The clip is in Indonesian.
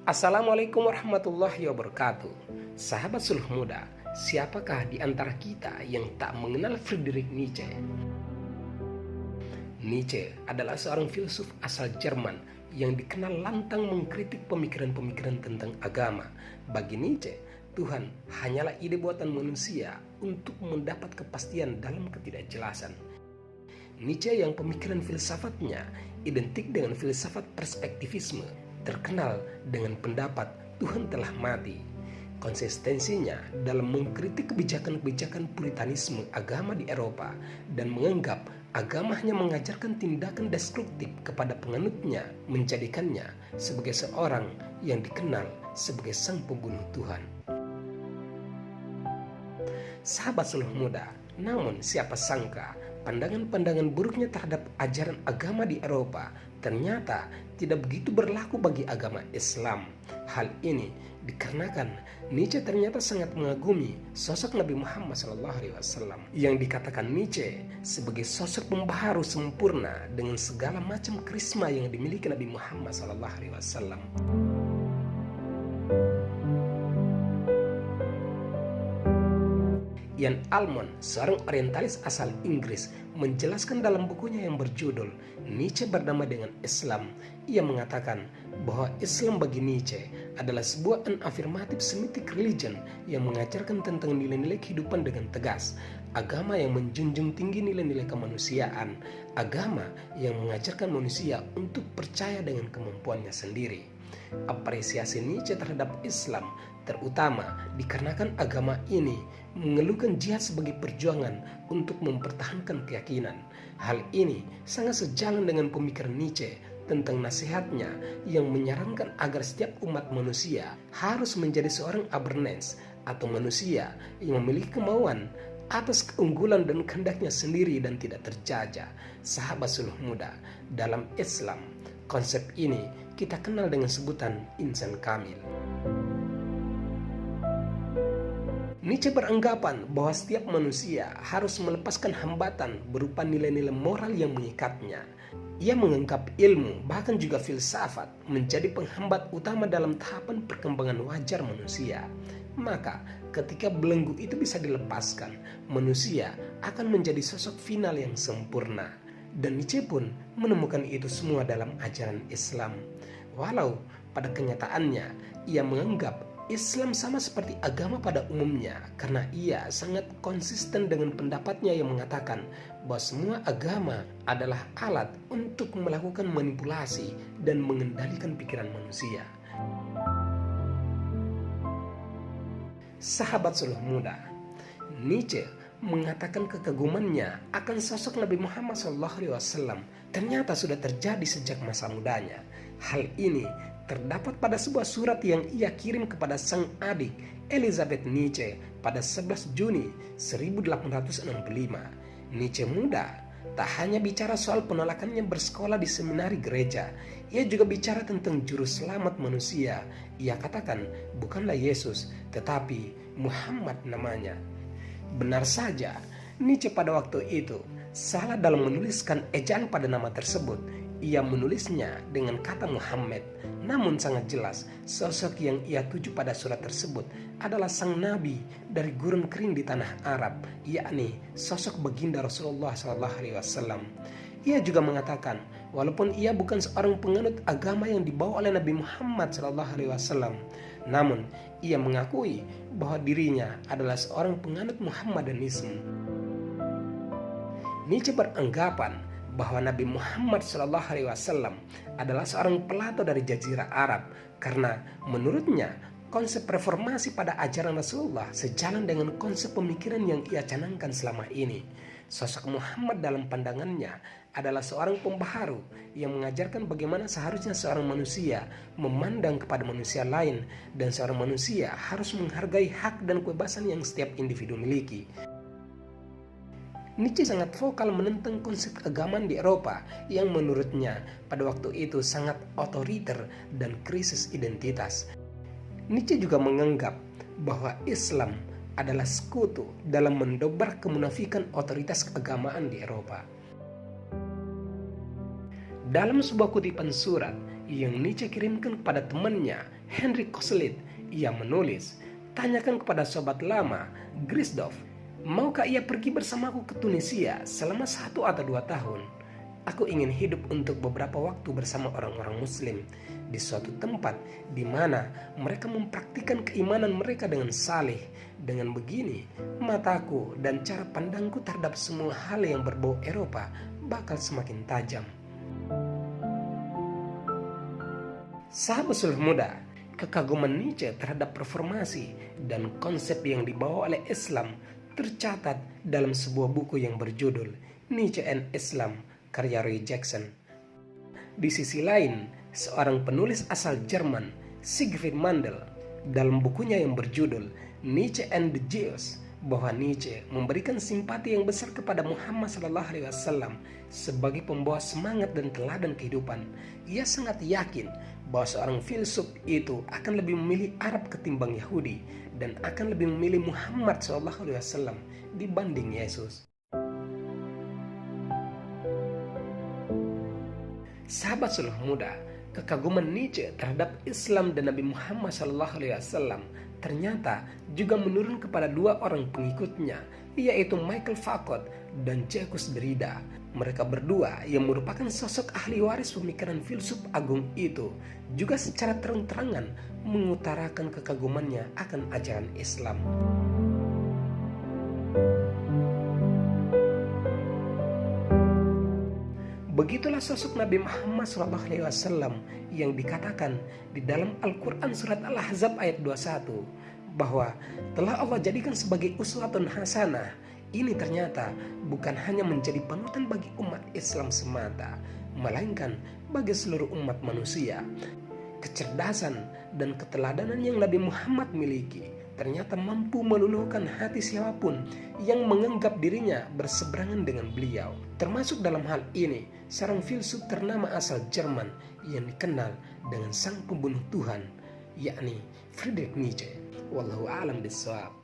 Assalamualaikum warahmatullahi wabarakatuh. Sahabat suluh muda, siapakah di antara kita yang tak mengenal Friedrich Nietzsche? Nietzsche adalah seorang filsuf asal Jerman yang dikenal lantang mengkritik pemikiran-pemikiran tentang agama. Bagi Nietzsche, Tuhan hanyalah ide buatan manusia untuk mendapat kepastian dalam ketidakjelasan. Nietzsche yang pemikiran filsafatnya identik dengan filsafat perspektivisme, terkenal dengan pendapat Tuhan telah mati. Konsistensinya dalam mengkritik kebijakan-kebijakan puritanisme agama di Eropa dan menganggap agama hanya mengajarkan tindakan destruktif kepada penganutnya menjadikannya sebagai seorang yang dikenal sebagai sang pembunuh Tuhan. Sahabat suluh muda, namun siapa sangka pandangan-pandangan buruknya terhadap ajaran agama di Eropa ternyata tidak begitu berlaku bagi agama Islam. Hal ini dikarenakan Nietzsche ternyata sangat mengagumi sosok Nabi Muhammad SAW yang dikatakan Nietzsche sebagai sosok pembaharu sempurna dengan segala macam karisma yang dimiliki Nabi Muhammad SAW. Ian Almond, seorang orientalis asal Inggris, menjelaskan dalam bukunya yang berjudul Nietzsche Berdamai dengan Islam. Ia mengatakan bahwa Islam bagi Nietzsche adalah sebuah unaffirmative Semitic religion yang mengajarkan tentang nilai-nilai kehidupan dengan tegas, agama yang menjunjung tinggi nilai-nilai kemanusiaan, agama yang mengajarkan manusia untuk percaya dengan kemampuannya sendiri. Apresiasi Nietzsche terhadap Islam terutama dikarenakan agama ini mengeluhkan jihad sebagai perjuangan untuk mempertahankan keyakinan. Hal ini sangat sejalan dengan pemikiran Nietzsche tentang nasihatnya yang menyarankan agar setiap umat manusia harus menjadi seorang Abernetz atau manusia yang memiliki kemauan atas keunggulan dan kehendaknya sendiri dan tidak terjajah. Sahabat suluh muda, dalam Islam konsep ini kita kenal dengan sebutan insan kamil. Nietzsche beranggapan bahwa setiap manusia harus melepaskan hambatan berupa nilai-nilai moral yang mengikatnya. Ia menganggap ilmu, bahkan juga filsafat, menjadi penghambat utama dalam tahapan perkembangan wajar manusia. Maka, ketika belenggu itu bisa dilepaskan, manusia akan menjadi sosok final yang sempurna. Dan Nietzsche pun menemukan itu semua dalam ajaran Islam. Walau pada kenyataannya, ia menganggap Islam sama seperti agama pada umumnya karena ia sangat konsisten dengan pendapatnya yang mengatakan bahwa semua agama adalah alat untuk melakukan manipulasi dan mengendalikan pikiran manusia. Sahabat suluh muda, Nietzsche mengatakan kekagumannya akan sosok Nabi Muhammad SAW ternyata sudah terjadi sejak masa mudanya. Hal ini terdapat pada sebuah surat yang ia kirim kepada sang adik Elizabeth Nietzsche pada 11 Juni 1865. Nietzsche muda tak hanya bicara soal penolakannya bersekolah di seminari gereja, ia juga bicara tentang juru selamat manusia. Ia katakan bukanlah Yesus tetapi Muhammad namanya. Benar saja, Nietzsche pada waktu itu salah dalam menuliskan ejaan pada nama tersebut. Ia menulisnya dengan kata Muhammad, namun sangat jelas sosok yang ia tuju pada surat tersebut adalah sang nabi dari gurun kering di tanah Arab, yakni sosok baginda Rasulullah SAW. Ia juga mengatakan, walaupun ia bukan seorang penganut agama yang dibawa oleh Nabi Muhammad SAW, namun ia mengakui bahwa dirinya adalah seorang penganut Muhammadanisme. Nietzsche beranggapan bahwa Nabi Muhammad SAW adalah seorang pelato dari Jazirah Arab karena menurutnya konsep reformasi pada ajaran Rasulullah sejalan dengan konsep pemikiran yang ia canangkan selama ini. Sosok Muhammad dalam pandangannya adalah seorang pembaharu yang mengajarkan bagaimana seharusnya seorang manusia memandang kepada manusia lain dan seorang manusia harus menghargai hak dan kebebasan yang setiap individu miliki. Nietzsche sangat vokal menentang konsep keagamaan di Eropa yang menurutnya pada waktu itu sangat otoriter dan krisis identitas. Nietzsche juga menganggap bahwa Islam adalah sekutu dalam mendobrak kemunafikan otoritas keagamaan di Eropa. Dalam sebuah kutipan surat yang Nietzsche kirimkan kepada temannya Henry Koselledt. Ia menulis, "Tanyakan kepada sobat lama Christoph, maukah ia pergi bersamaku ke Tunisia selama 1 atau 2 tahun? Aku ingin hidup untuk beberapa waktu bersama orang-orang muslim di suatu tempat di mana mereka mempraktikkan keimanan mereka dengan saleh. Dengan begini, mataku dan cara pandangku terhadap semua hal yang berbau Eropa bakal semakin tajam." Sahabat sulh muda, kekaguman Nietzsche terhadap reformasi dan konsep yang dibawa oleh Islam tercatat dalam sebuah buku yang berjudul Nietzsche and Islam, karya Roy Jackson. Di sisi lain, seorang penulis asal Jerman, Siegfried Mandel, dalam bukunya yang berjudul Nietzsche and the Jews, bahwa Nietzsche memberikan simpati yang besar kepada Muhammad SAW sebagai pembawa semangat dan teladan kehidupan. Ia sangat yakin bahwa seorang filsuf itu akan lebih memilih Arab ketimbang Yahudi dan akan lebih memilih Muhammad SAW dibanding Yesus. Sahabat sulh muda, kekaguman Nietzsche terhadap Islam dan Nabi Muhammad SAW ternyata juga menurun kepada 2 orang pengikutnya, yaitu Michael Foucault dan Jacques Derrida. Mereka berdua yang merupakan sosok ahli waris pemikiran filsuf agung itu juga secara terang-terangan mengutarakan kekagumannya akan ajaran Islam. Begitulah sosok Nabi Muhammad SAW yang dikatakan di dalam Al-Quran surat Al-Ahzab ayat 21 bahwa telah Allah jadikan sebagai uswatun hasanah. Ini ternyata bukan hanya menjadi panutan bagi umat Islam semata, melainkan bagi seluruh umat manusia. Kecerdasan dan keteladanan yang Nabi Muhammad miliki ternyata mampu meluluhkan hati siapapun yang menganggap dirinya berseberangan dengan beliau. Termasuk dalam hal ini seorang filsuf ternama asal Jerman yang dikenal dengan sang pembunuh Tuhan, yakni Friedrich Nietzsche. Wallahu a'lam bishawab.